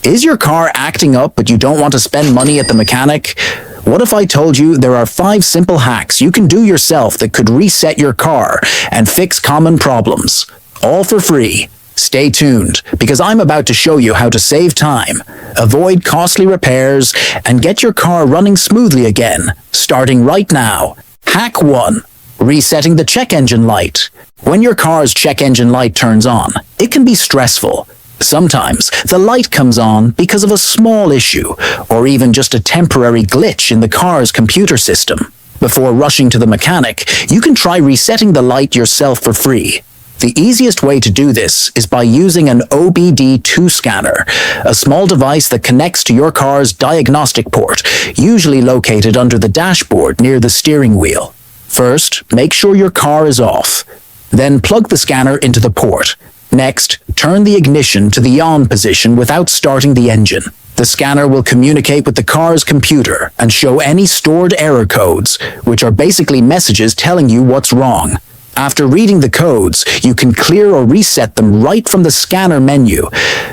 Is your car acting up but you don't want to spend money at the mechanic? What if I told you there are 5 simple hacks you can do yourself that could reset your car and fix common problems? All for free. Stay tuned, because I'm about to show you how to save time, avoid costly repairs, and get your car running smoothly again, starting right now. Hack 1. Resetting the check engine light. When your car's check engine light turns on, it can be stressful. Sometimes the light comes on because of a small issue, or even just a temporary glitch in the car's computer system. Before rushing to the mechanic, you can try resetting the light yourself for free. The easiest way to do this is by using an OBD2 scanner, a small device that connects to your car's diagnostic port, usually located under the dashboard near the steering wheel. First, make sure your car is off. Then plug the scanner into the port. Next, turn the ignition to the on position without starting the engine. The scanner will communicate with the car's computer and show any stored error codes, which are basically messages telling you what's wrong. After reading the codes, you can clear or reset them right from the scanner menu.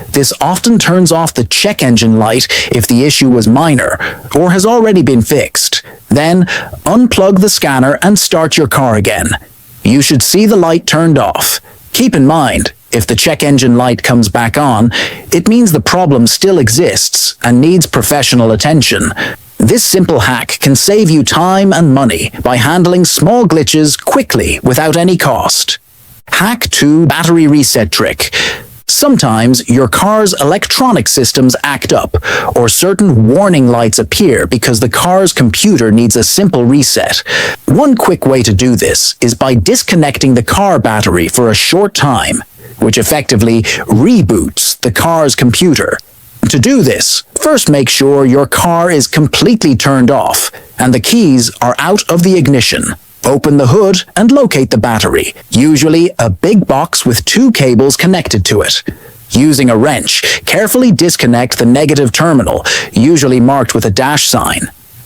This often turns off the check engine light if the issue was minor or has already been fixed. Then, unplug the scanner and start your car again. You should see the light turned off. Keep in mind, if the check engine light comes back on, it means the problem still exists and needs professional attention. This simple hack can save you time and money by handling small glitches quickly without any cost. Hack 2. Battery reset trick. Sometimes your car's electronic systems act up, or certain warning lights appear because the car's computer needs a simple reset. One quick way to do this is by disconnecting the car battery for a short time, which effectively reboots the car's computer. To do this, first make sure your car is completely turned off and the keys are out of the ignition. Open the hood and locate the battery, usually a big box with 2 cables connected to it. Using a wrench, carefully disconnect the negative terminal, usually marked with a dash sign.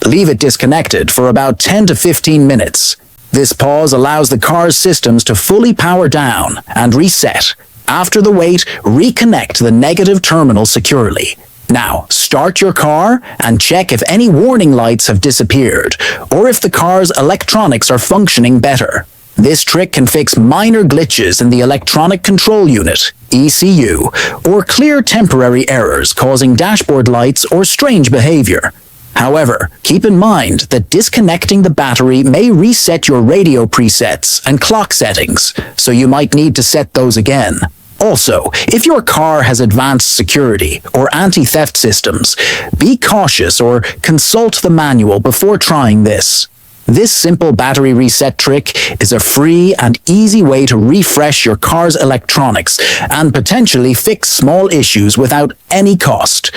Leave it disconnected for about 10 to 15 minutes. This pause allows the car's systems to fully power down and reset. After the wait, reconnect the negative terminal securely. Now, start your car and check if any warning lights have disappeared, or if the car's electronics are functioning better. This trick can fix minor glitches in the electronic control unit, ECU, or clear temporary errors causing dashboard lights or strange behavior. However, keep in mind that disconnecting the battery may reset your radio presets and clock settings, so you might need to set those again. Also, if your car has advanced security or anti-theft systems, be cautious or consult the manual before trying this. This simple battery reset trick is a free and easy way to refresh your car's electronics and potentially fix small issues without any cost.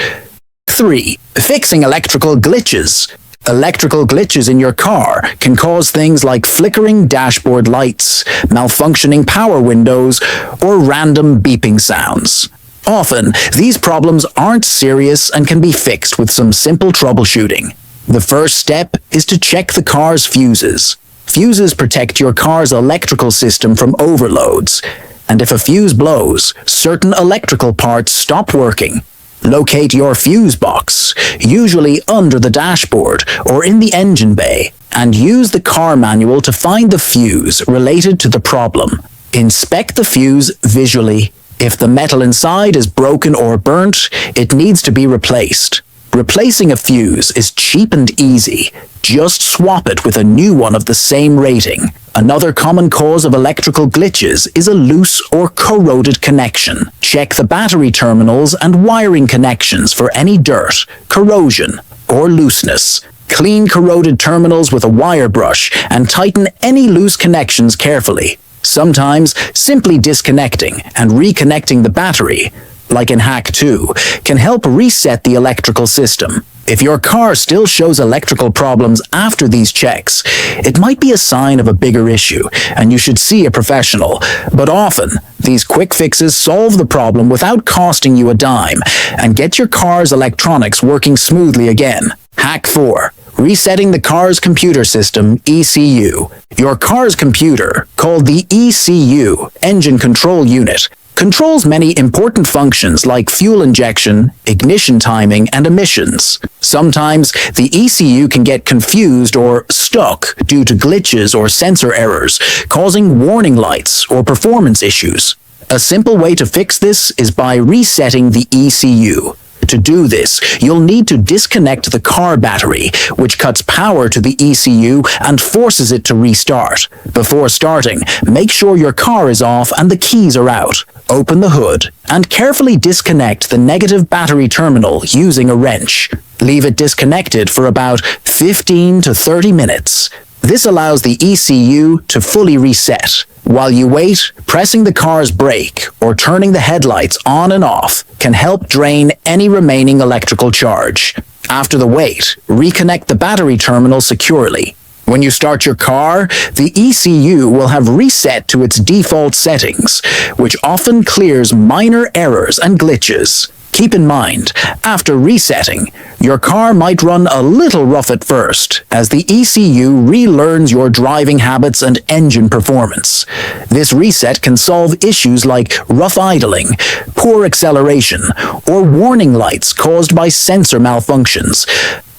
3. Fixing electrical glitches. Electrical glitches in your car can cause things like flickering dashboard lights, malfunctioning power windows, or random beeping sounds. Often, these problems aren't serious and can be fixed with some simple troubleshooting. The first step is to check the car's fuses. Fuses protect your car's electrical system from overloads, and if a fuse blows, certain electrical parts stop working. Locate your fuse box, usually under the dashboard or in the engine bay, and use the car manual to find the fuse related to the problem. Inspect the fuse visually. If the metal inside is broken or burnt, it needs to be replaced. Replacing a fuse is cheap and easy. Just swap it with a new one of the same rating. Another common cause of electrical glitches is a loose or corroded connection. Check the battery terminals and wiring connections for any dirt, corrosion, or looseness. Clean corroded terminals with a wire brush and tighten any loose connections carefully. Sometimes, simply disconnecting and reconnecting the battery, like in Hack 2, can help reset the electrical system. If your car still shows electrical problems after these checks, it might be a sign of a bigger issue, and you should see a professional. But often, these quick fixes solve the problem without costing you a dime, and get your car's electronics working smoothly again. Hack 4. Resetting the car's computer system, ECU. Your car's computer, called the ECU, Engine Control Unit, controls many important functions like fuel injection, ignition timing, and emissions. Sometimes the ECU can get confused or stuck due to glitches or sensor errors, causing warning lights or performance issues. A simple way to fix this is by resetting the ECU. To do this, you'll need to disconnect the car battery, which cuts power to the ECU and forces it to restart. Before starting, make sure your car is off and the keys are out. Open the hood and carefully disconnect the negative battery terminal using a wrench. Leave it disconnected for about 15 to 30 minutes. This allows the ECU to fully reset. While you wait, pressing the car's brake or turning the headlights on and off can help drain any remaining electrical charge. After the wait, reconnect the battery terminal securely. When you start your car, the ECU will have reset to its default settings, which often clears minor errors and glitches. Keep in mind, after resetting, your car might run a little rough at first, as the ECU relearns your driving habits and engine performance. This reset can solve issues like rough idling, poor acceleration, or warning lights caused by sensor malfunctions,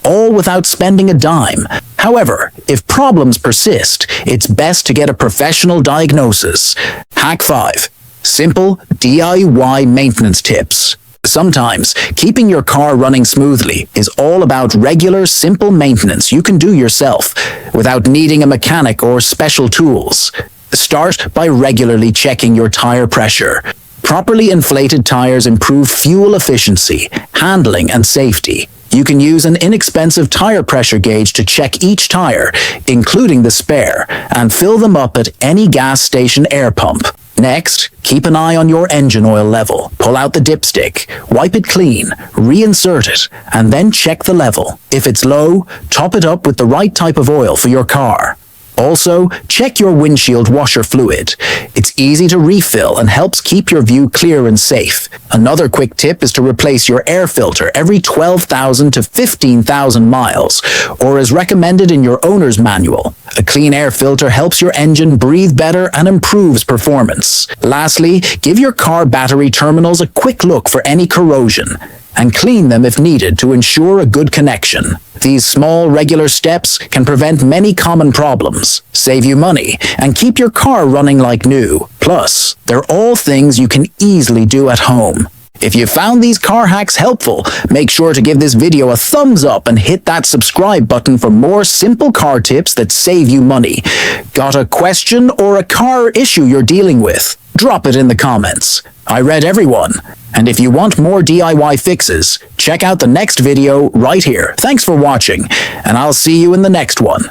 all without spending a dime. However, if problems persist, it's best to get a professional diagnosis. Hack 5. Simple DIY maintenance tips. Sometimes, keeping your car running smoothly is all about regular, simple maintenance you can do yourself, without needing a mechanic or special tools. Start by regularly checking your tire pressure. Properly inflated tires improve fuel efficiency, handling, and safety. You can use an inexpensive tire pressure gauge to check each tire, including the spare, and fill them up at any gas station air pump. Next, keep an eye on your engine oil level. Pull out the dipstick, wipe it clean, reinsert it, and then check the level. If it's low, top it up with the right type of oil for your car. Also, check your windshield washer fluid. It's easy to refill and helps keep your view clear and safe. Another quick tip is to replace your air filter every 12,000 to 15,000 miles, or as recommended in your owner's manual. A clean air filter helps your engine breathe better and improves performance. Lastly, give your car battery terminals a quick look for any corrosion, and clean them if needed to ensure a good connection. These small, regular steps can prevent many common problems, save you money, and keep your car running like new. Plus, they're all things you can easily do at home. If you found these car hacks helpful, make sure to give this video a thumbs up and hit that subscribe button for more simple car tips that save you money. Got a question or a car issue you're dealing with? Drop it in the comments. I read everyone. And if you want more DIY fixes, check out the next video right here. Thanks for watching, and I'll see you in the next one.